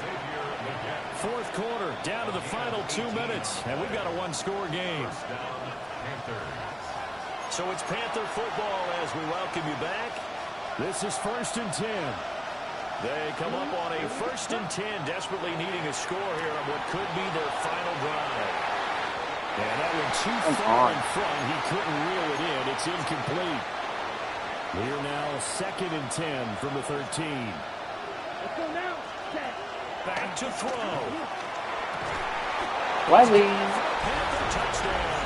Xavier Leggett. 4th quarter, down to the final 2 minutes, and we've got a 1-score game. First down, Panthers. So it's Panther football as we welcome you back. This is 1st and 10. They come up on a 1st and 10, desperately needing a score here on what could be their final drive. And that one too far in front. He couldn't reel it in. It's incomplete. We are now 2nd and 10 from the 13. Let's go now. Set. Back to throw. Wiley. Panther touchdown.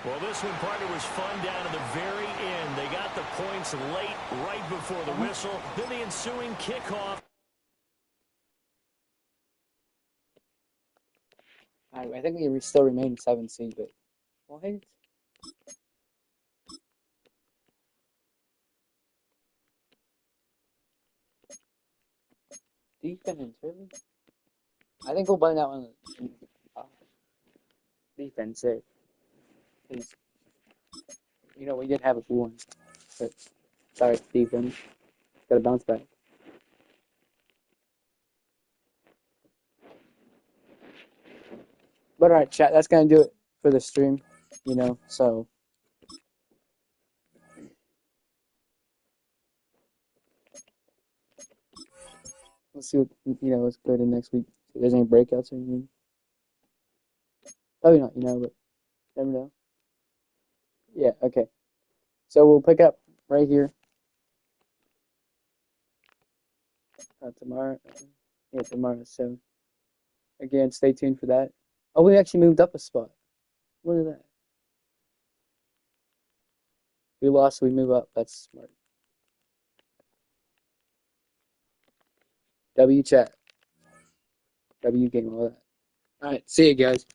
Well, this one, partner, was fun down to the very end. They got the points late, right before the whistle. Then the ensuing kickoff. I think we still remain 7 seed, but what? Defense, really? I think we'll blame that one. Defense there. 'Cause, you know, we did have a good one, but sorry, defense. Got to bounce back. But all right, chat. That's gonna do it for the stream. You know, so let's see what what's good in next week. If there's any breakouts or anything. Probably not, but never know. Yeah, okay. So we'll pick up right here. Tomorrow. Yeah, tomorrow. So again, stay tuned for that. Oh, we actually moved up a spot. Look at that. We lost, we move up. That's smart. W chat. W game, all that. All right, see you guys.